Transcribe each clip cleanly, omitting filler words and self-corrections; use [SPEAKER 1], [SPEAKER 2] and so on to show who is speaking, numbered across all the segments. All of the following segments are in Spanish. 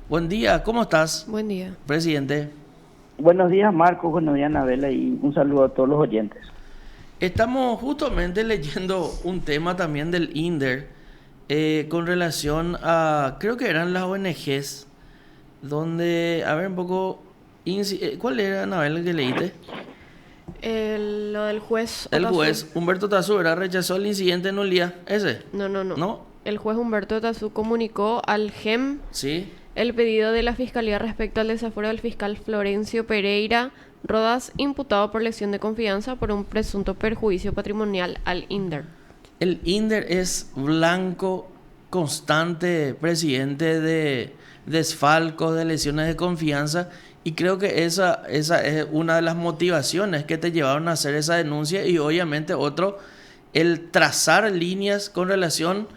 [SPEAKER 1] Buen día, ¿cómo estás,
[SPEAKER 2] Buen día.
[SPEAKER 1] presidente?
[SPEAKER 3] Buenos días, Marco. Buenos días, Anabela, y un saludo a todos los oyentes.
[SPEAKER 1] Estamos justamente leyendo un tema también del INDER con relación a, creo que eran las ONGs, donde, a ver un poco, ¿cuál era, Anabel, el que leíste?
[SPEAKER 2] Lo del juez
[SPEAKER 1] El
[SPEAKER 2] Otazú.
[SPEAKER 1] juez Humberto Tazura rechazó el incidente en Nulía, ese,
[SPEAKER 2] No, no, no.
[SPEAKER 1] ¿no?
[SPEAKER 2] El juez Humberto Otazú comunicó al GEM
[SPEAKER 1] Sí.
[SPEAKER 2] el pedido de la Fiscalía respecto al desafuero del fiscal Florencio Pereira Rodas, imputado por lesión de confianza por un presunto perjuicio patrimonial al INDER.
[SPEAKER 1] El INDER es blanco constante, presidente, de desfalcos, de lesiones de confianza, y creo que esa es una de las motivaciones que te llevaron a hacer esa denuncia, y obviamente otro, el trazar líneas con relación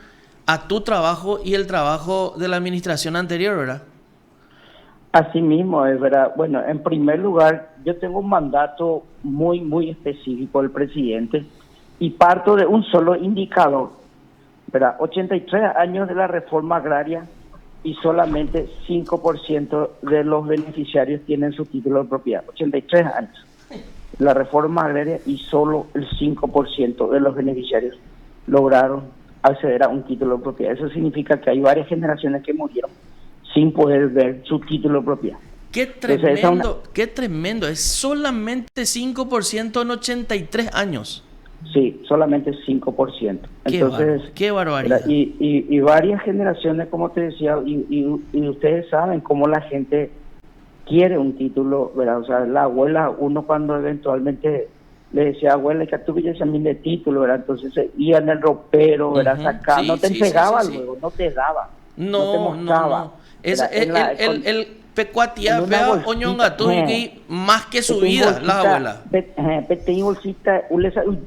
[SPEAKER 1] a tu trabajo y el trabajo de la administración anterior, ¿verdad?
[SPEAKER 3] Así mismo, es verdad. Bueno, en primer lugar, yo tengo un mandato muy específico del presidente y parto de un solo indicador, ¿verdad? 83 años de la reforma agraria y solamente 5% de los beneficiarios tienen su título de propiedad. 83 años. La reforma agraria y solo el 5% de los beneficiarios lograron acceder a un título de propiedad. Eso significa que hay varias generaciones que murieron sin poder ver su título de propiedad.
[SPEAKER 1] Qué
[SPEAKER 3] Entonces, esa es una,
[SPEAKER 1] tremendo, qué tremendo. Es solamente 5% en 83 años.
[SPEAKER 3] sí, solamente 5%. Entonces,
[SPEAKER 1] Qué
[SPEAKER 3] ¿verdad?
[SPEAKER 1] barbaridad.
[SPEAKER 3] Y varias generaciones, como te decía, y ustedes saben cómo la gente quiere un título, ¿verdad? O sea, la abuela, uno cuando eventualmente le decía, abuela, que tú quieres a mí de título, ¿verdad? Entonces iba en el ropero, ¿verdad?
[SPEAKER 1] Ujú.
[SPEAKER 3] Sacar,
[SPEAKER 1] Sí,
[SPEAKER 3] no te
[SPEAKER 1] sí, sí, sí,
[SPEAKER 3] entregaba
[SPEAKER 1] sí.
[SPEAKER 3] luego, no te daba, no te
[SPEAKER 1] No, no,
[SPEAKER 3] mostraba,
[SPEAKER 1] no. Es
[SPEAKER 3] ¿verdad?
[SPEAKER 1] el
[SPEAKER 3] En
[SPEAKER 1] pecuatía
[SPEAKER 3] una
[SPEAKER 1] fea
[SPEAKER 3] bolsita,
[SPEAKER 1] oñongatu y más que su
[SPEAKER 3] tengo
[SPEAKER 1] vida, la
[SPEAKER 3] bolsita,
[SPEAKER 1] abuela.
[SPEAKER 3] tengo bolsita,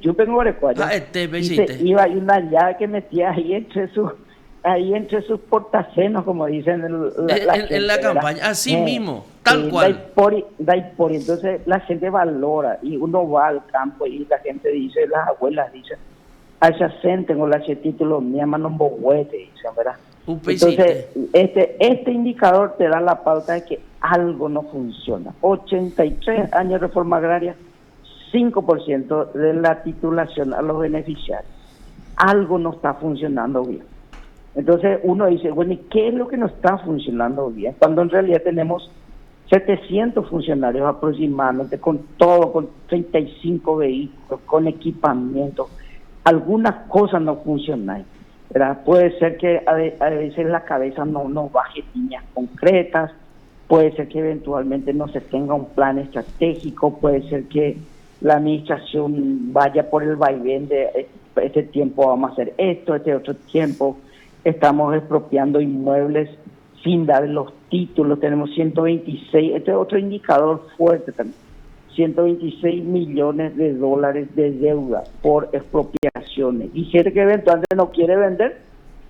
[SPEAKER 3] yo tengo
[SPEAKER 1] Ah,
[SPEAKER 3] recuerdo,
[SPEAKER 1] este
[SPEAKER 3] y se
[SPEAKER 1] besite.
[SPEAKER 3] iba y una llave que metía ahí entre sus portacenos, como dicen la
[SPEAKER 1] En la
[SPEAKER 3] gente, ¿verdad?
[SPEAKER 1] campaña, así
[SPEAKER 3] Eh,
[SPEAKER 1] mismo, tal cual.
[SPEAKER 3] entonces la gente valora y uno va al campo y la gente dice, las abuelas dicen, allá tengo la título, mi mamá no bohuete, dicen, ¿verdad?
[SPEAKER 1] Un
[SPEAKER 3] Entonces,
[SPEAKER 1] besite.
[SPEAKER 3] este indicador te da la pauta de que algo no funciona. 83 años de reforma agraria, 5% de la titulación a los beneficiarios. Algo no está funcionando bien. Entonces uno dice, bueno, ¿y qué es lo que no está funcionando bien? Cuando en realidad tenemos 700 funcionarios aproximadamente, con todo, con 35 vehículos, con equipamiento. Algunas cosas no funcionan, ¿verdad? Puede ser que a veces la cabeza no baje líneas concretas, puede ser que eventualmente no se tenga un plan estratégico, puede ser que la administración vaya por el vaivén de este tiempo vamos a hacer esto, este otro tiempo estamos expropiando inmuebles sin dar los títulos, tenemos 126, este es otro indicador fuerte también, 126 millones de dólares de deuda por expropiaciones. Y gente que eventualmente no quiere vender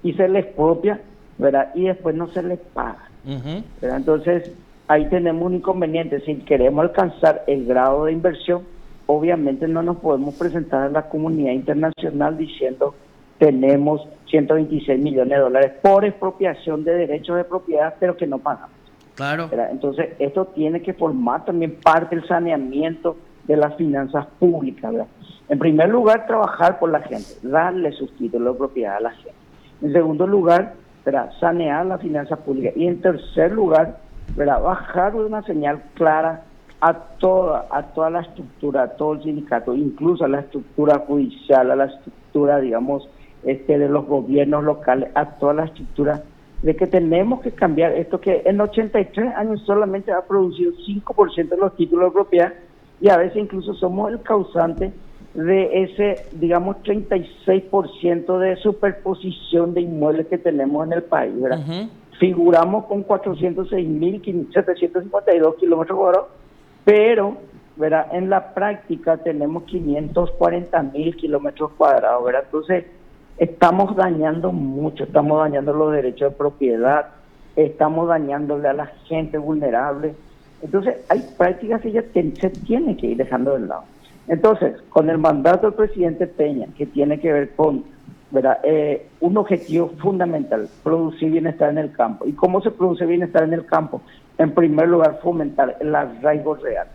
[SPEAKER 3] y se les expropia, ¿verdad? Y después no se les paga,
[SPEAKER 1] Ujú.
[SPEAKER 3] ¿verdad? Entonces, ahí tenemos un inconveniente. Si queremos alcanzar el grado de inversión, obviamente no nos podemos presentar a la comunidad internacional diciendo tenemos 126 millones de dólares por expropiación de derechos de propiedad, pero que no pagamos,
[SPEAKER 1] Claro.
[SPEAKER 3] ¿verdad? Entonces, esto tiene que formar también parte del saneamiento de las finanzas públicas, ¿verdad? En primer lugar, trabajar por la gente, darle sus títulos de propiedad a la gente. En segundo lugar, ¿verdad? Sanear las finanzas públicas. Y en tercer lugar, ¿verdad? Bajar una señal clara a toda la estructura, a todo el sindicato, incluso a la estructura judicial, a la estructura, digamos, de los gobiernos locales, a toda la estructura de que tenemos que cambiar esto que en 83 años solamente ha producido 5% de los títulos de propiedad y a veces incluso somos el causante de ese, digamos, 36% de superposición de inmuebles que tenemos en el país, ¿verdad?
[SPEAKER 1] Ujú.
[SPEAKER 3] Figuramos con 406.752 kilómetros cuadrados, pero, ¿verdad? En la práctica tenemos 540.000 kilómetros cuadrados, ¿verdad? Entonces, estamos dañando mucho, estamos dañando los derechos de propiedad, estamos dañándole a la gente vulnerable. Entonces, hay prácticas que ya se tienen que ir dejando de lado. Entonces, con el mandato del presidente Peña, que tiene que ver con ¿verdad? Un objetivo fundamental, producir bienestar en el campo. ¿Y cómo se produce bienestar en el campo? En primer lugar, fomentar el arraigo real.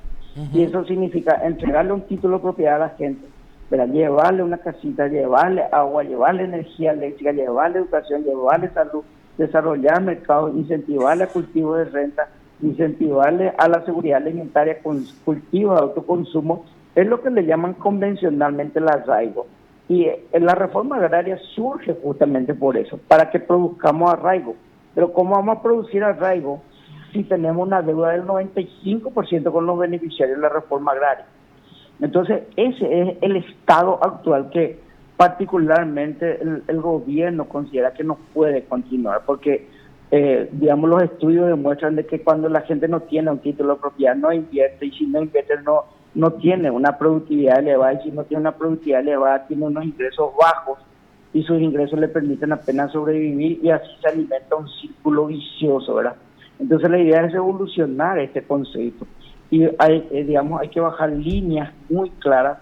[SPEAKER 3] Y eso significa entregarle un título de propiedad a la gente, ¿verdad? Llevarle una casita, llevarle agua, llevarle energía eléctrica, llevarle educación, llevarle salud, desarrollar mercados, incentivarle a cultivo de renta, incentivarle a la seguridad alimentaria con cultivo de autoconsumo, es lo que le llaman convencionalmente el arraigo. Y la reforma agraria surge justamente por eso, para que produzcamos arraigo. Pero ¿cómo vamos a producir arraigo si tenemos una deuda del 95% con los beneficiarios de la reforma agraria? Entonces, ese es el estado actual que particularmente el gobierno considera que no puede continuar, porque, digamos, los estudios demuestran de que cuando la gente no tiene un título de propiedad, no invierte, y si no invierte, no tiene una productividad elevada, y si no tiene una productividad elevada, tiene unos ingresos bajos, y sus ingresos le permiten apenas sobrevivir, y así se alimenta un círculo vicioso, ¿verdad? Entonces la idea es evolucionar este concepto, y hay que bajar líneas muy claras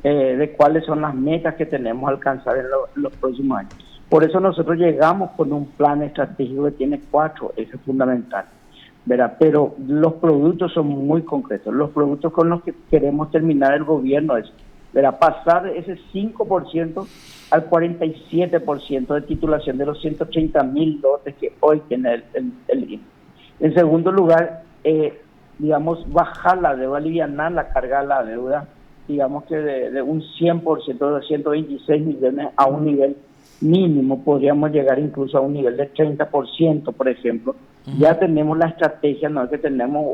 [SPEAKER 3] de cuáles son las metas que tenemos que alcanzar en los próximos años. Por eso nosotros llegamos con un plan estratégico que tiene 4 ejes fundamentales, ¿verdad? Pero los productos son muy concretos. Los productos con los que queremos terminar el gobierno es, ¿verdad?, pasar de ese 5% al 47% de titulación de los 130.000 lotes que hoy tiene el INE. En segundo lugar, bajar la deuda, alivianar la carga de la deuda, digamos que de un 100%, de 126 millones a un nivel mínimo, podríamos llegar incluso a un nivel de 30%, por ejemplo. Ya tenemos la estrategia, no es que tenemos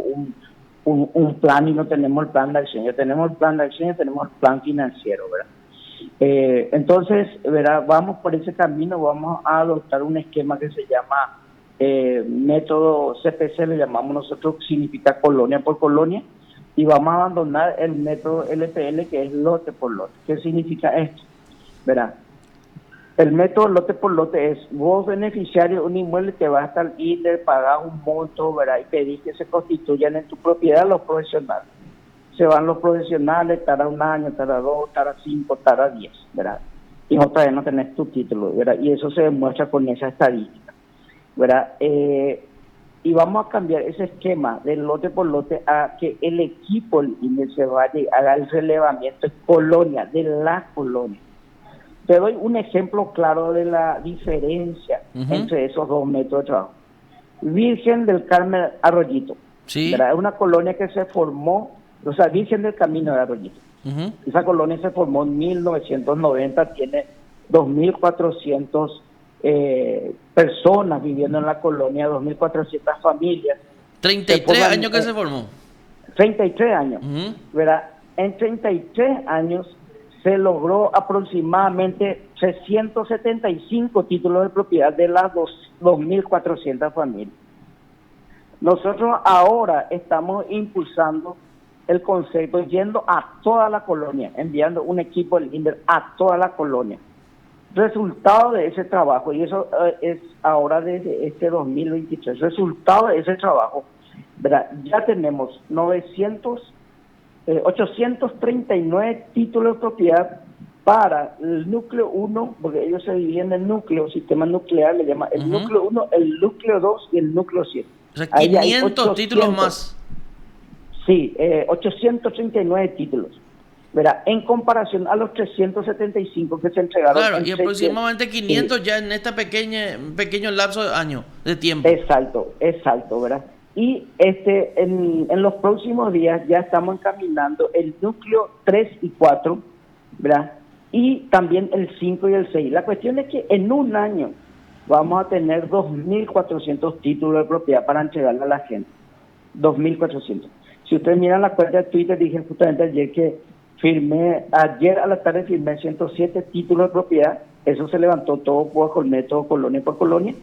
[SPEAKER 3] un plan y no tenemos el plan de acción, ya tenemos el plan de acción y tenemos el plan financiero, ¿verdad? Entonces, ¿verdad?, vamos por ese camino, vamos a adoptar un esquema que se llama método CPC, le llamamos nosotros, significa colonia por colonia, y vamos a abandonar el método LPL, que es lote por lote. ¿Qué significa esto? ¿Verdad? El método lote por lote es, vos beneficiario de un inmueble que vas hasta el INDER, pagás un monto, ¿verdad?, y pedís que se constituyan en tu propiedad los profesionales. Se van los profesionales, tarda 1 año, tarda 2, tarda 5, tarda 10, ¿verdad? Y otra vez no tenés tu título, ¿verdad? Y eso se demuestra con esa estadística, ¿verdad? Y vamos a cambiar ese esquema del lote por lote a que el equipo, el INDER, se vaya y haga el relevamiento de colonia, de la colonia. Te doy un ejemplo claro de la diferencia entre esos dos métodos de trabajo. Virgen del Carmen Arroyito,
[SPEAKER 1] sí,
[SPEAKER 3] ¿verdad? Es una colonia que se formó, o sea, Virgen del Camino de Arroyito. Esa colonia se formó en 1990, tiene 2.400 personas viviendo en la colonia, 2.400 familias.
[SPEAKER 1] 33 años que se formó.
[SPEAKER 3] 33 años, ¿verdad? En 33 años se logró aproximadamente 375 títulos de propiedad de las 2.400 familias. Nosotros ahora estamos impulsando el concepto, yendo a toda la colonia, enviando un equipo del INDER a toda la colonia. Resultado de ese trabajo, y eso es ahora desde este 2023, resultado de ese trabajo, ¿verdad?, ya tenemos 839 títulos de propiedad para el núcleo 1, porque ellos se dividen en núcleo, sistema nuclear, le llaman el núcleo 1, el núcleo 2 y el núcleo 7.
[SPEAKER 1] O sea, 500 títulos más.
[SPEAKER 3] Sí, 839 títulos, ¿verdad?, en comparación a los 375 que se entregaron.
[SPEAKER 1] Claro, y aproximadamente 500 sí, ya en este pequeño lapso de año, de tiempo.
[SPEAKER 3] Exacto, ¿verdad? Y en los próximos días ya estamos encaminando el núcleo 3 y 4, ¿verdad?, y también el 5 y el 6. La cuestión es que en un año vamos a tener 2.400 títulos de propiedad para entregarle a la gente. 2.400. Si ustedes miran la cuenta de Twitter, dije justamente ayer que ayer a la tarde firmé 107 títulos de propiedad. Eso se levantó todo por el método colonia por colonia,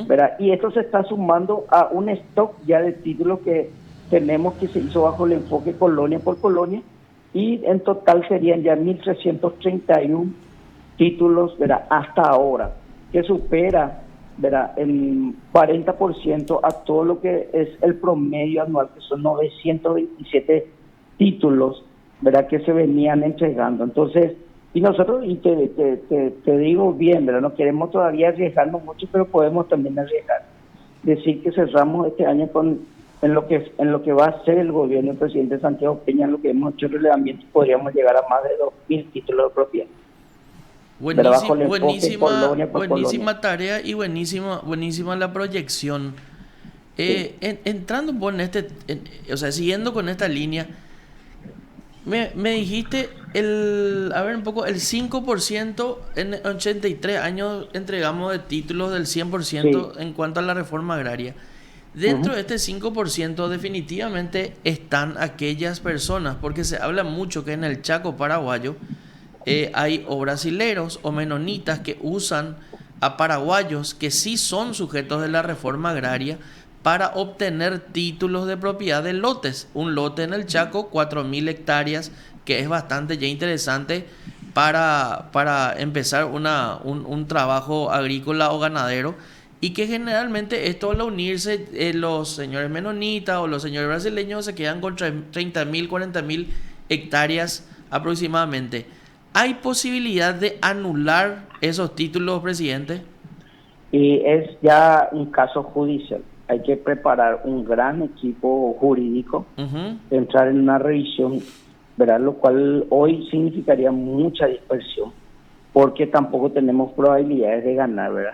[SPEAKER 3] ¿verdad? Y esto se está sumando a un stock ya de títulos que tenemos, que se hizo bajo el enfoque colonia por colonia, y en total serían ya 1.331 títulos, ¿verdad?, hasta ahora, que supera, ¿verdad?, el 40% a todo lo que es el promedio anual, que son 927 títulos, ¿verdad?, que se venían entregando. Entonces, Y nosotros, y te digo bien, ¿verdad? No queremos todavía arriesgarnos mucho, pero podemos también arriesgar. Decir que cerramos este año en lo que va a ser el gobierno del presidente Santiago Peña, en lo que hemos hecho el relevamiento, podríamos llegar a más de 2.000 títulos de propiedad.
[SPEAKER 1] Buenísima tarea y buenísima la proyección. Entrando por siguiendo con esta línea, me dijiste el 5% en 83 años entregamos de títulos del 100% en cuanto a la reforma agraria. Dentro de este 5% definitivamente están aquellas personas, porque se habla mucho que en el Chaco paraguayo hay o brasileros o menonitas que usan a paraguayos que sí son sujetos de la reforma agraria para obtener títulos de propiedad de lotes. Un lote en el Chaco, 4.000 hectáreas, que es bastante ya interesante para empezar un trabajo agrícola o ganadero, y que generalmente esto al unirse los señores menonitas o los señores brasileños se quedan con 30.000, 40.000 hectáreas aproximadamente. ¿Hay posibilidad de anular esos títulos, presidente?
[SPEAKER 3] Y es ya un caso judicial. Hay que preparar un gran equipo jurídico, entrar en una revisión, ¿verdad? Lo cual hoy significaría mucha dispersión, porque tampoco tenemos probabilidades de ganar, ¿verdad?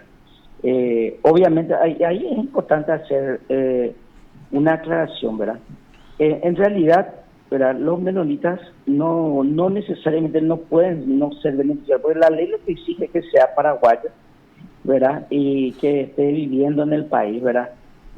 [SPEAKER 3] Obviamente, ahí es importante hacer una aclaración, ¿verdad? En realidad, ¿verdad? Los menonitas no necesariamente no pueden no ser beneficiarios, porque la ley lo que exige es que sea paraguayo, ¿verdad? Y que esté viviendo en el país, ¿verdad?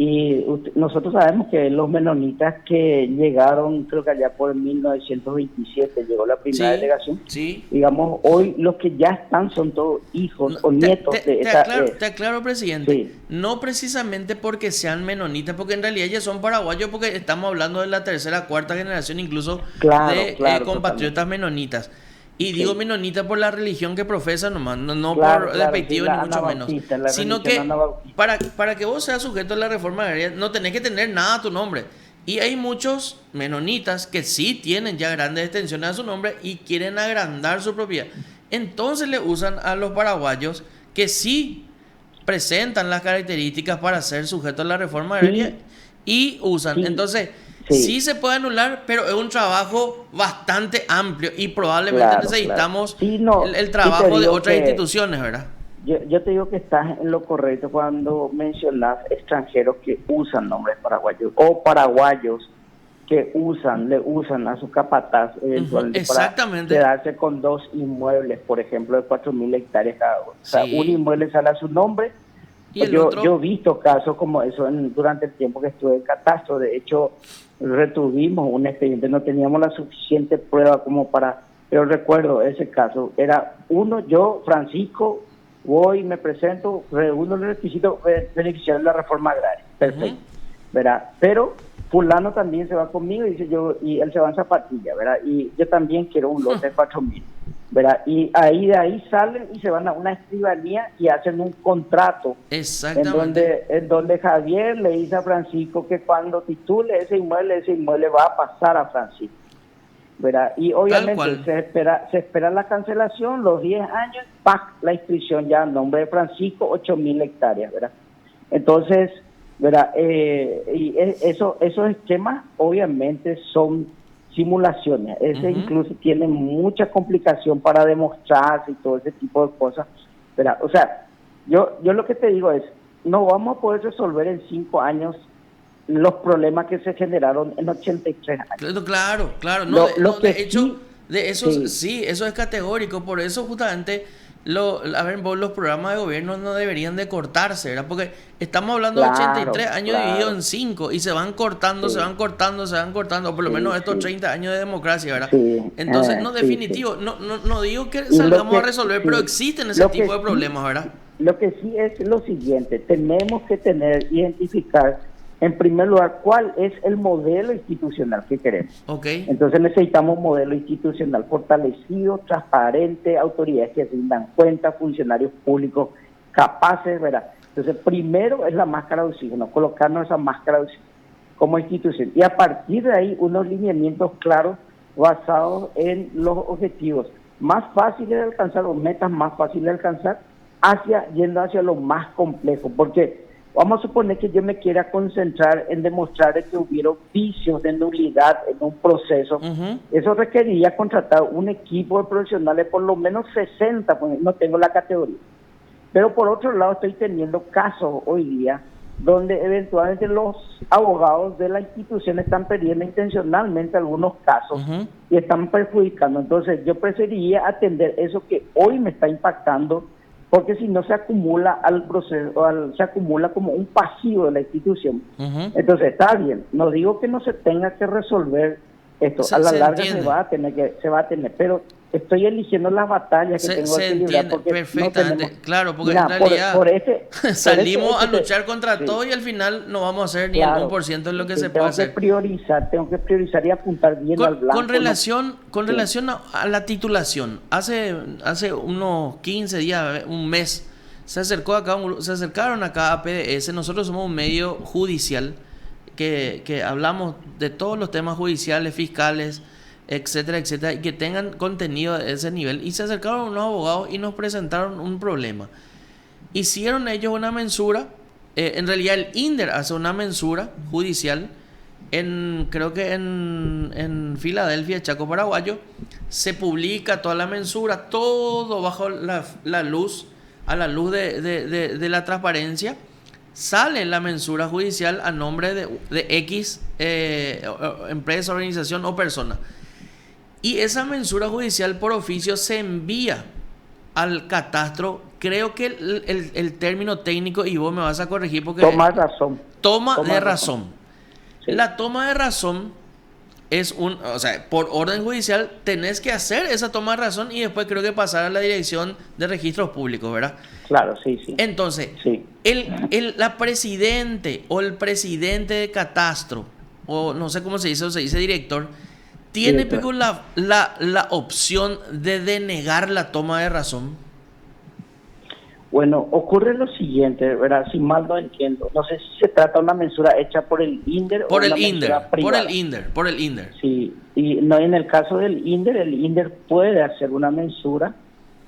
[SPEAKER 3] Y nosotros sabemos que los menonitas que llegaron, creo que allá por 1927 llegó la primera delegación.
[SPEAKER 1] Sí.
[SPEAKER 3] Digamos, hoy los que ya están son todos hijos o nietos de esa.
[SPEAKER 1] Te aclaro, presidente. Sí. No precisamente porque sean menonitas, porque en realidad ya son paraguayos, porque estamos hablando de la tercera, cuarta generación incluso de compatriotas menonitas. Y digo menonita por la religión que profesan nomás, no por despectivo ni mucho menos. Sino que para que vos seas sujeto a la reforma agraria no tenés que tener nada a tu nombre. Y hay muchos menonitas que sí tienen ya grandes extensiones a su nombre y quieren agrandar su propiedad. Entonces le usan a los paraguayos que sí presentan las características para ser sujetos a la reforma agraria y usan. Entonces... Sí se puede anular, pero es un trabajo bastante amplio y probablemente necesitamos el trabajo de otras instituciones, ¿verdad?
[SPEAKER 3] Yo te digo que estás en lo correcto cuando mencionas extranjeros que usan nombres paraguayos o paraguayos que le usan a su capataz eventualmente para quedarse con 2 inmuebles, por ejemplo, de 4.000 hectáreas cada uno. O sea, un inmueble sale a su nombre. ¿Y yo he visto casos como eso durante el tiempo que estuve en catastro. De hecho, retuvimos un expediente, no teníamos la suficiente prueba como para... Pero recuerdo ese caso, era yo, Francisco, voy, me presento, reúno los requisitos beneficiarios de la reforma agraria. Perfecto, ¿verdad? Pero fulano también se va conmigo y dice y él se va en zapatilla, ¿verdad? Y yo también quiero un lote de 4.000, ¿verdad? Y de ahí salen y se van a una escribanía y hacen un contrato.
[SPEAKER 1] Exactamente.
[SPEAKER 3] En donde Javier le dice a Francisco que cuando titule ese inmueble va a pasar a Francisco, ¿verdad? Y obviamente se espera la cancelación, los 10 años, ¡pac!, la inscripción ya en nombre de Francisco, 8.000 hectáreas, ¿verdad? Entonces, ¿verdad? Y esos esquemas obviamente son simulaciones. Incluso tiene mucha complicación para demostrarse y todo ese tipo de cosas, ¿verdad? O sea, yo lo que te digo es, no vamos a poder resolver en 5 años los problemas que se generaron en 83 años.
[SPEAKER 1] Claro. Eso es categórico. Por eso justamente los programas de gobierno no deberían de cortarse, ¿verdad? Porque estamos hablando de 83 años divididos en 5 y se van cortando, o por lo menos estos 30 años de democracia, ¿verdad? Entonces, definitivo, no digo que salgamos a resolver, pero existen ese tipo de problemas, ¿verdad?
[SPEAKER 3] Lo que sí es lo siguiente, tenemos que identificar en primer lugar cuál es el modelo institucional que queremos. Entonces necesitamos un modelo institucional fortalecido, transparente, autoridades que rindan cuenta, funcionarios públicos capaces, ¿verdad? Entonces primero es la máscara de oxígeno, colocarnos esa máscara de oxígeno como institución y a partir de ahí unos lineamientos claros basados en los objetivos. más fáciles de alcanzar o metas más fáciles de alcanzar yendo hacia lo más complejo, porque vamos a suponer que yo me quiera concentrar en demostrar que hubieron vicios de nulidad en un proceso. Eso requeriría contratar un equipo de profesionales, por lo menos 60, pues no tengo la categoría. Pero por otro lado estoy teniendo casos hoy día donde eventualmente los abogados de la institución están perdiendo intencionalmente algunos casos y están perjudicando. Entonces yo preferiría atender eso que hoy me está impactando, porque si no se acumula al proceso, se acumula como un pasivo de la institución. Entonces está bien, no digo que no se tenga que resolver esto, a la larga se va a tener, pero estoy eligiendo las batallas que tengo que librar, porque
[SPEAKER 1] perfectamente,
[SPEAKER 3] no tenemos,
[SPEAKER 1] claro, porque en realidad salimos a luchar contra
[SPEAKER 3] sí,
[SPEAKER 1] todo y al final no vamos a hacer ni el 1% de lo que se puede hacer.
[SPEAKER 3] Tengo que priorizar y apuntar bien al blanco.
[SPEAKER 1] Con relación a la titulación, hace unos 15 días, un mes, se acercaron acá a PDS. Nosotros somos un medio judicial que hablamos de todos los temas judiciales, fiscales, etcétera, etcétera, y que tengan contenido de ese nivel. Y se acercaron unos abogados y nos presentaron un problema. Hicieron ellos una mensura, en realidad el INDER hace una mensura judicial, creo que en Filadelfia, Chaco Paraguayo, se publica toda la mensura, todo bajo la luz, a la luz de la transparencia. Sale la mensura judicial a nombre de X empresa, organización o persona. Y esa mensura judicial por oficio se envía al catastro. Creo que el término técnico, y vos me vas a corregir porque...
[SPEAKER 3] Toma razón.
[SPEAKER 1] Toma de razón.
[SPEAKER 3] Sí.
[SPEAKER 1] La toma de razón es o sea, por orden judicial tenés que hacer esa toma de razón y después creo que pasar a la dirección de registros públicos, ¿verdad?
[SPEAKER 3] Claro, sí.
[SPEAKER 1] Entonces,
[SPEAKER 3] sí.
[SPEAKER 1] la presidente o el presidente de catastro, o no sé cómo se dice, o se dice director, tiene la opción de denegar la toma de razón.
[SPEAKER 3] Bueno, ocurre lo siguiente, ¿verdad? Si mal no entiendo, no sé si se trata de una mensura hecha por el INDER
[SPEAKER 1] por
[SPEAKER 3] o
[SPEAKER 1] el
[SPEAKER 3] una mensura privada.
[SPEAKER 1] Por el INDER.
[SPEAKER 3] Sí, y no, en el caso del INDER, el INDER puede hacer una mensura,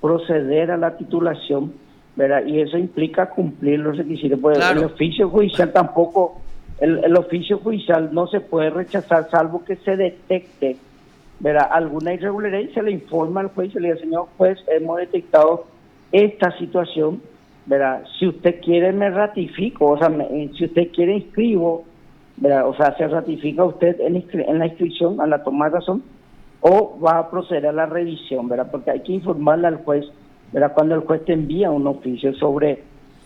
[SPEAKER 3] proceder a la titulación, ¿verdad? Y eso implica cumplir los requisitos. Pues claro. El oficio judicial tampoco, el oficio judicial no se puede rechazar salvo que se detecte, ¿verdad?, alguna irregularidad y se le informa al juez y se le dice, señor juez, hemos detectado esta situación, ¿verdad? Si usted quiere me ratifico, o sea, si usted quiere inscribo, ¿verdad? O sea, se ratifica usted en la inscripción, a la toma de razón, o va a proceder a la revisión, ¿verdad? Porque hay que informarle al juez, ¿verdad? Cuando el juez te envía un oficio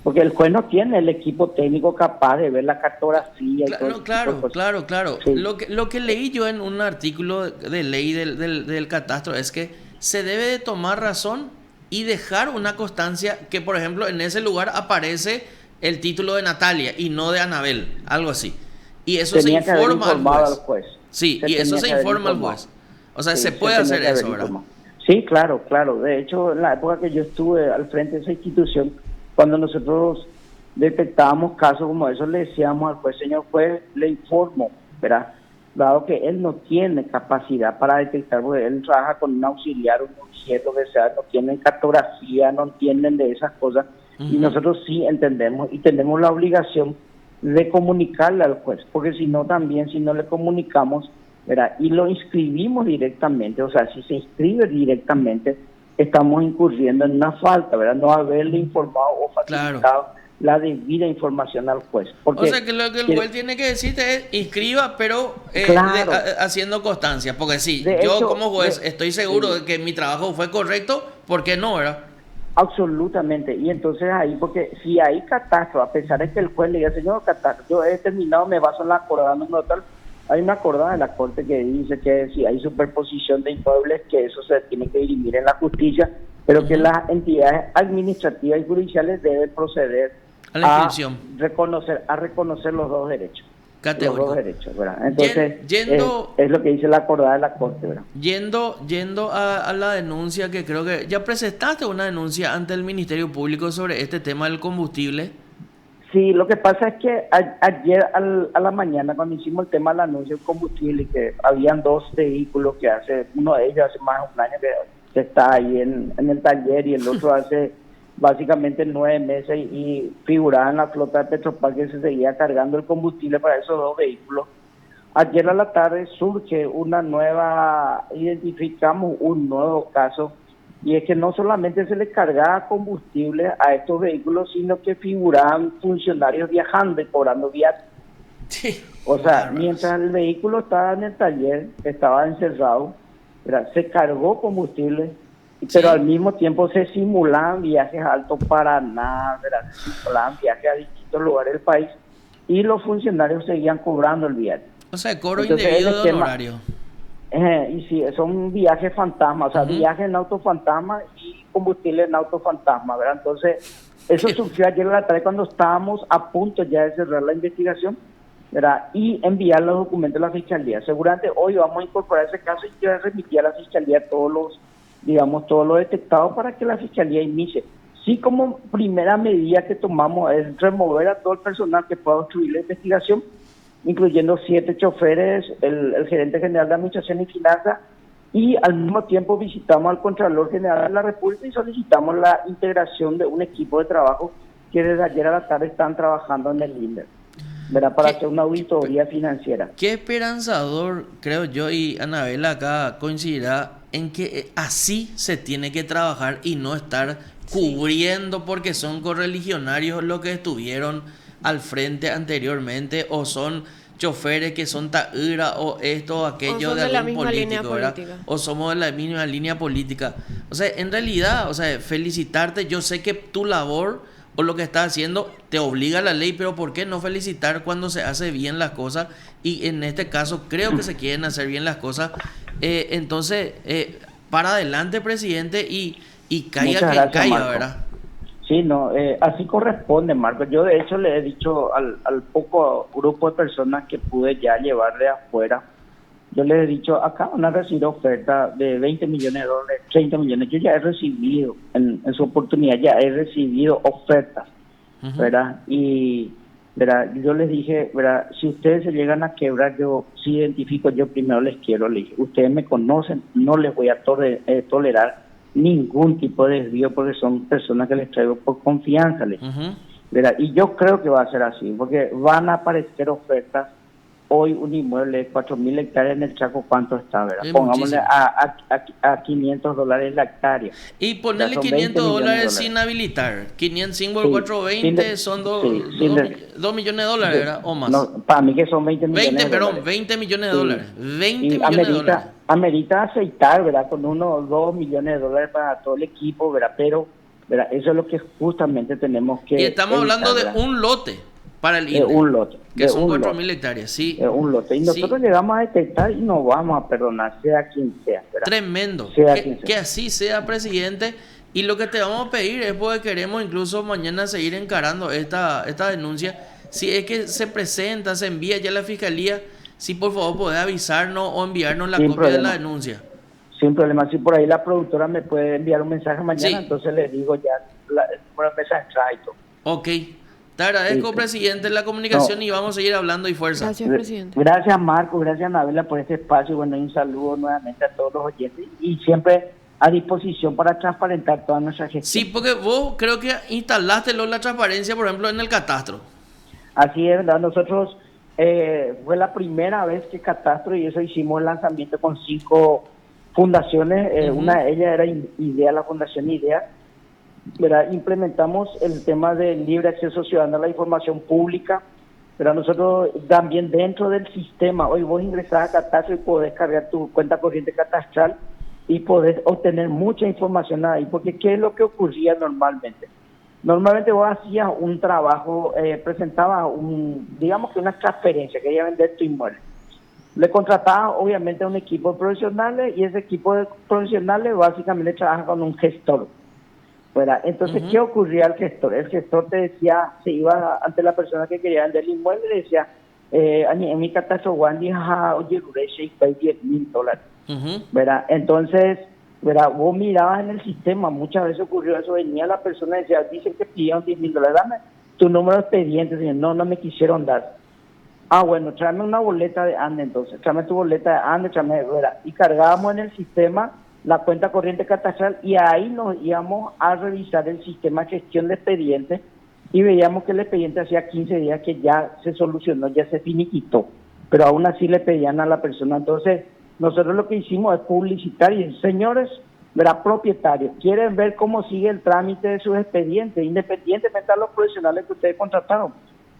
[SPEAKER 3] porque el juez no tiene el equipo técnico capaz de ver la cartografía.
[SPEAKER 1] Claro.
[SPEAKER 3] Sí.
[SPEAKER 1] Lo que leí yo en un artículo de ley del catastro es que se debe de tomar razón y dejar una constancia que, por ejemplo, en ese lugar aparece el título de Natalia y no de Anabel, algo así. Y eso se informa al juez. Sí, y eso se informa al juez. O sea, se puede hacer eso, ¿verdad?
[SPEAKER 3] Sí, claro. De hecho, en la época que yo estuve al frente de esa institución, cuando nosotros detectábamos casos como esos, le decíamos al juez, señor juez, le informo, ¿verdad?, dado que él no tiene capacidad para detectar, porque él trabaja con un auxiliar, un objeto que sea, no tienen cartografía, no entienden de esas cosas, y nosotros sí entendemos y tenemos la obligación de comunicarle al juez, porque si no también, si no le comunicamos, ¿verdad?, y lo inscribimos directamente, o sea, si se inscribe directamente, estamos incurriendo en una falta, ¿verdad?, no haberle informado o facilitado la debida información al juez. Porque,
[SPEAKER 1] o sea, que lo que el juez tiene que decirte es inscriba, pero haciendo constancia, porque sí, yo hecho, como juez estoy seguro de que mi trabajo fue correcto, ¿por qué no, verdad?
[SPEAKER 3] Absolutamente, y entonces ahí, porque si hay catastro, a pesar de que el juez le diga, señor catastro, yo he determinado, me baso en la acordada número tal, hay una acordada de la Corte que dice que si hay superposición de inmuebles, que eso se tiene que dirimir en la justicia, pero que las entidades administrativas y judiciales deben proceder a reconocer los dos derechos.
[SPEAKER 1] Categórico.
[SPEAKER 3] Los dos derechos, ¿verdad? Entonces, es lo que dice la acordada de la Corte, ¿verdad?
[SPEAKER 1] Yendo a la denuncia, que creo que ya presentaste una denuncia ante el Ministerio Público sobre este tema del combustible.
[SPEAKER 3] Sí, lo que pasa es que ayer a la mañana, cuando hicimos el tema del anuncio del combustible, que habían dos vehículos uno de ellos hace más de un año que que está ahí en el taller, y el otro hace básicamente 9 meses y figuraba en la flota de Petropar, que se seguía cargando el combustible para esos dos vehículos. Ayer a la tarde surge identificamos un nuevo caso, y es que no solamente se le cargaba combustible a estos vehículos, sino que figuraban funcionarios viajando y cobrando viajes.
[SPEAKER 1] Sí.
[SPEAKER 3] O sea, mientras el vehículo estaba en el taller, estaba encerrado, ¿verdad? Se cargó combustible, pero al mismo tiempo se simulaban viajes a Alto Paraná, ¿verdad? Se simulaban viajes a distintos lugares del país, y los funcionarios seguían cobrando el viaje.
[SPEAKER 1] O sea, cobro
[SPEAKER 3] Entonces,
[SPEAKER 1] indebido de honorario.
[SPEAKER 3] Y sí, son viajes fantasmas, o sea, viajes en auto fantasma y combustible en auto fantasma, ¿verdad? Entonces, eso surgió ayer a la tarde cuando estábamos a punto ya de cerrar la investigación, ¿verdad? Y enviar los documentos a la Fiscalía. Seguramente hoy vamos a incorporar ese caso y yo voy a remitir a la Fiscalía todos los detectados para que la Fiscalía inicie. Sí, como primera medida que tomamos es remover a todo el personal que pueda obstruir la investigación, incluyendo 7 choferes, el gerente general de Administración y Finanzas, y al mismo tiempo visitamos al Contralor General de la República y solicitamos la integración de un equipo de trabajo que desde ayer a la tarde están trabajando en el INDER, ¿verdad? Para hacer una auditoría financiera.
[SPEAKER 1] Qué esperanzador, creo yo, y Anabela acá coincidirá en que así se tiene que trabajar y no estar cubriendo porque son correligionarios los que estuvieron al frente anteriormente, o son choferes que son taíra o esto o aquello
[SPEAKER 2] o
[SPEAKER 1] de
[SPEAKER 2] son de la
[SPEAKER 1] algún
[SPEAKER 2] misma línea
[SPEAKER 1] político, ¿verdad?
[SPEAKER 2] política.
[SPEAKER 1] O somos de la misma línea política. O sea, en realidad, o sea, felicitarte, yo sé que tu labor o lo que estás haciendo te obliga a la ley, pero ¿por qué no felicitar cuando se hace bien las cosas? Y en este caso creo que se quieren hacer bien las cosas. Entonces, para adelante, presidente, y caiga
[SPEAKER 3] Muchas
[SPEAKER 1] quien
[SPEAKER 3] gracias,
[SPEAKER 1] caiga,
[SPEAKER 3] Marco.
[SPEAKER 1] ¿verdad?
[SPEAKER 3] Sí, no, así corresponde, Marco. Yo de hecho le he dicho al poco grupo de personas que pude ya llevar de afuera, yo les he dicho, acá van a recibir ofertas de 20 millones de dólares, 30 millones. Yo ya he recibido, en su oportunidad, ya he recibido ofertas, ¿verdad? Y, ¿verdad? Yo les dije, ¿verdad? Si ustedes se llegan a quebrar, yo sí identifico, yo primero les quiero, les dije, ustedes me conocen, no les voy a tolerar ningún tipo de desvío porque son personas que les traigo por confianza, les dije, ¿verdad? Y yo creo que va a ser así, porque van a aparecer ofertas. Hoy un inmueble de 4.000 hectáreas en el Chaco, ¿cuánto está, verdad? Pongámosle a $500 la hectárea.
[SPEAKER 1] Y ponerle
[SPEAKER 3] Ya son 20
[SPEAKER 1] $500
[SPEAKER 3] millones
[SPEAKER 1] sin habilitar. 500 por
[SPEAKER 3] Sí,
[SPEAKER 1] 420 son 2 millones de dólares, ¿verdad? O más.
[SPEAKER 3] No, para mí que son 20 millones
[SPEAKER 1] 20,
[SPEAKER 3] de
[SPEAKER 1] perdón,
[SPEAKER 3] dólares.
[SPEAKER 1] 20 millones de
[SPEAKER 3] Sí.
[SPEAKER 1] dólares. 20
[SPEAKER 3] Y
[SPEAKER 1] millones de dólares.
[SPEAKER 3] amerita aceitar, ¿verdad? Con unos 2 millones de dólares para todo el equipo, ¿verdad? Pero, ¿verdad? Eso es lo que justamente tenemos que
[SPEAKER 1] Y estamos hablando de
[SPEAKER 3] ¿verdad?
[SPEAKER 1] un lote para el
[SPEAKER 3] De
[SPEAKER 1] INDE,
[SPEAKER 3] un lote.
[SPEAKER 1] que son
[SPEAKER 3] un
[SPEAKER 1] 4.000
[SPEAKER 3] lote.
[SPEAKER 1] hectáreas, sí.
[SPEAKER 3] Un lote. Y nosotros
[SPEAKER 1] Sí.
[SPEAKER 3] llegamos a detectar y no vamos a perdonar, sea quien sea, ¿verdad?
[SPEAKER 1] Tremendo.
[SPEAKER 3] Sea
[SPEAKER 1] Que,
[SPEAKER 3] quien sea.
[SPEAKER 1] que así sea, presidente. Y lo que te vamos a pedir es porque queremos incluso mañana seguir encarando esta denuncia. Si es que se presenta, se envía ya a la fiscalía, si por favor podés avisarnos o enviarnos la
[SPEAKER 3] Sin
[SPEAKER 1] copia de
[SPEAKER 3] problema.
[SPEAKER 1] la denuncia.
[SPEAKER 3] Sin problema. Si por ahí la productora me puede enviar un mensaje mañana,
[SPEAKER 1] Sí.
[SPEAKER 3] entonces le digo ya el número de mensaje y todo.
[SPEAKER 1] Ok. Te agradezco,
[SPEAKER 3] Listo.
[SPEAKER 1] presidente, la comunicación y vamos a seguir hablando y fuerza.
[SPEAKER 2] Gracias, presidente.
[SPEAKER 3] Gracias, Marco, gracias, Anabela, por este espacio. Y bueno, un saludo nuevamente a todos los oyentes y siempre a disposición para transparentar toda nuestra gestión.
[SPEAKER 1] Sí, porque vos creo que instalaste la transparencia, por ejemplo, en el catastro.
[SPEAKER 3] Así es, ¿verdad? Nosotros fue la primera vez que Catastro y eso hicimos el lanzamiento con 5 fundaciones. Una de ellas era IDEA, la Fundación IDEA. ¿Verdad? Implementamos el tema del libre acceso ciudadano a la información pública, pero nosotros también dentro del sistema, hoy vos ingresás a Catastro y podés cargar tu cuenta corriente catastral y podés obtener mucha información ahí, porque ¿qué es lo que ocurría normalmente? Normalmente vos hacías un trabajo, presentabas digamos que una transferencia, quería vender tu inmueble. Le contratabas obviamente a un equipo de profesionales y ese equipo de profesionales básicamente trabaja con un gestor. ¿Verdad? Entonces, ¿qué ocurría al gestor? El gestor te decía, se iba ante la persona que quería vender el inmueble y le decía, en mi catastro, Wandy, oye, y pagué $10,000. ¿Verdad? Entonces, ¿verdad? Vos mirabas en el sistema, muchas veces ocurrió eso, venía la persona y decía, dicen que pidieron $10,000, dame tu número de expediente, señor. No me quisieron dar. Ah, bueno, tráeme una boleta de ANDE entonces, tráeme tu boleta de ANDE, ¿verdad? Y cargábamos en el sistema la cuenta corriente catastral, y ahí nos íbamos a revisar el sistema de gestión de expedientes y veíamos que el expediente hacía 15 días que ya se solucionó, ya se finiquitó, pero aún así le pedían a la persona. Entonces, nosotros lo que hicimos es publicitar y decir, señores, verá, propietarios, quieren ver cómo sigue el trámite de sus expedientes, independientemente de los profesionales que ustedes contrataron,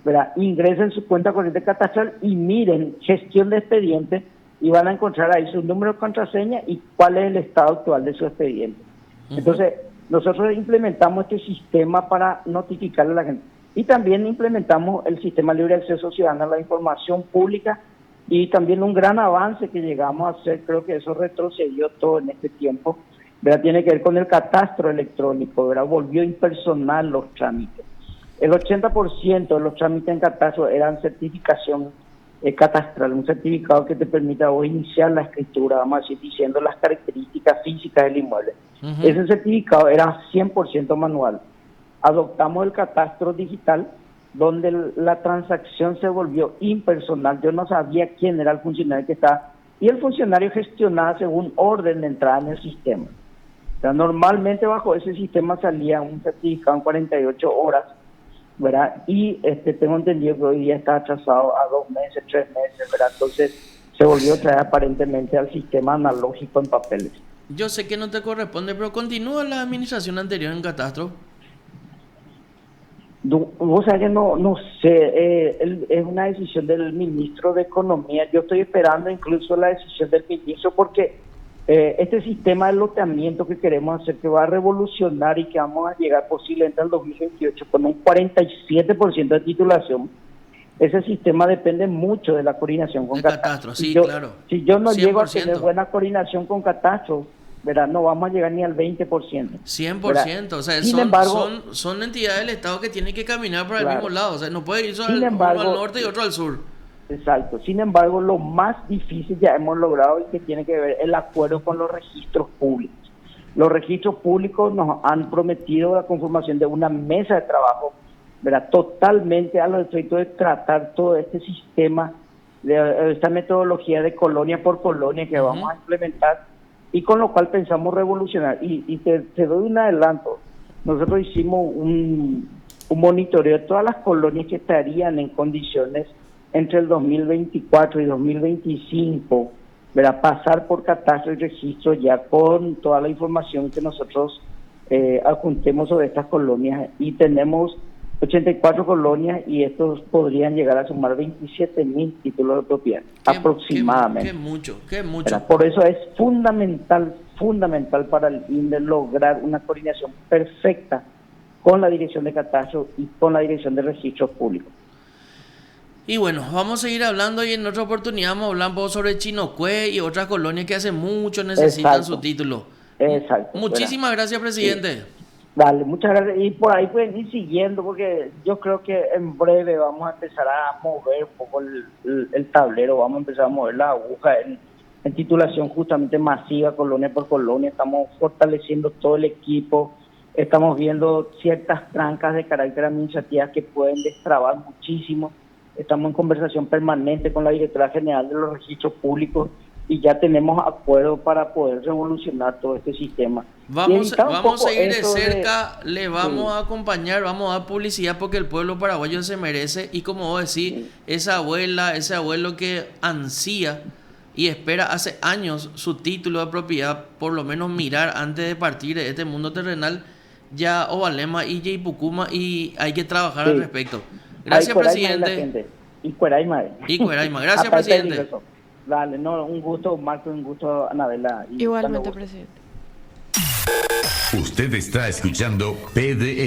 [SPEAKER 3] verá, ingresen su cuenta corriente catastral y miren gestión de expedientes, y van a encontrar ahí su número de contraseña y cuál es el estado actual de su expediente. Entonces, nosotros implementamos este sistema para notificarle a la gente. Y también implementamos el sistema libre de acceso ciudadano a la información pública, y también un gran avance que llegamos a hacer, creo que eso retrocedió todo en este tiempo, ¿verdad? Tiene que ver con el catastro electrónico, ¿verdad? Volvió impersonal los trámites. El 80% de los trámites en catastro eran certificación catastral, un certificado que te permita vos iniciar la escritura, vamos a decir, diciendo las características físicas del inmueble. Ese certificado era 100% manual. Adoptamos el catastro digital, donde la transacción se volvió impersonal. Yo no sabía quién era el funcionario que estaba, y el funcionario gestionaba según orden de entrada en el sistema. O sea, normalmente bajo ese sistema salía un certificado en 48 horas, ¿verdad? Y tengo entendido que hoy día está atrasado a 2 meses, 3 meses, ¿verdad? Entonces se volvió a traer aparentemente al sistema analógico en papeles.
[SPEAKER 1] Yo sé que no te corresponde, pero continúa la administración anterior en catastro.
[SPEAKER 3] Vos sabés que no sé, es una decisión del ministro de Economía. Yo estoy esperando incluso la decisión del ministro, porque este sistema de loteamiento que queremos hacer, que va a revolucionar y que vamos a llegar posiblemente al 2028 con un 47% de titulación, ese sistema depende mucho de la coordinación con catastro.
[SPEAKER 1] Sí, claro.
[SPEAKER 3] Si yo no
[SPEAKER 1] 100%.
[SPEAKER 3] llego a tener buena coordinación con catastro, ¿verdad? No vamos a llegar ni al 20%.
[SPEAKER 1] 100%,
[SPEAKER 3] ¿verdad?
[SPEAKER 1] o sea,
[SPEAKER 3] Sin embargo,
[SPEAKER 1] son entidades del Estado que tienen que caminar para el mismo lado, o sea, no puede ir uno al norte y otro al sur.
[SPEAKER 3] Exacto. Sin embargo, lo más difícil ya hemos logrado, y que tiene que ver el acuerdo con los registros públicos. Los registros públicos nos han prometido la conformación de una mesa de trabajo, ¿verdad? Totalmente a los efectos de tratar todo este sistema, de esta metodología de colonia por colonia que vamos a implementar, y con lo cual pensamos revolucionar. Y te doy un adelanto. Nosotros hicimos un monitoreo de todas las colonias que estarían en condiciones entre el 2024 y 2025, ¿verdad? Pasar por catastro y registro ya con toda la información que nosotros adjuntemos sobre estas colonias, y tenemos 84 colonias, y estos podrían llegar a sumar 27.000 títulos de propiedad aproximadamente.
[SPEAKER 1] Qué mucho.
[SPEAKER 3] ¿Verdad? Por eso es fundamental para el INDE lograr una coordinación perfecta con la Dirección de Catastro y con la Dirección de Registros Públicos.
[SPEAKER 1] Y bueno, vamos a seguir hablando, y en otra oportunidad vamos a hablar un poco sobre Chinocue y otras colonias que hace mucho necesitan su título.
[SPEAKER 3] Exacto.
[SPEAKER 1] Muchísimas gracias, presidente.
[SPEAKER 3] Sí. Dale, muchas gracias. Y por ahí pueden ir siguiendo, porque yo creo que en breve vamos a empezar a mover un poco el tablero, vamos a empezar a mover la aguja en titulación justamente masiva, colonia por colonia. Estamos fortaleciendo todo el equipo, estamos viendo ciertas trancas de carácter administrativo que pueden destrabar muchísimo. Estamos en conversación permanente con la directora general de los registros públicos, y ya tenemos acuerdo para poder revolucionar todo este sistema.
[SPEAKER 1] Vamos a ir de cerca, le vamos a acompañar, vamos a dar publicidad, porque el pueblo paraguayo se merece. Y como vos decís, esa abuela, ese abuelo que ansía y espera hace años su título de propiedad, por lo menos mirar antes de partir de este mundo terrenal, ya Ovalema y Yeipucuma, y hay que trabajar al respecto. Gracias, presidente.
[SPEAKER 3] Y Cueraima.
[SPEAKER 1] Gracias, presidente.
[SPEAKER 3] Dale, un gusto, Marco, un gusto, Anabela.
[SPEAKER 2] Igualmente, presidente.
[SPEAKER 4] Usted está escuchando PDS.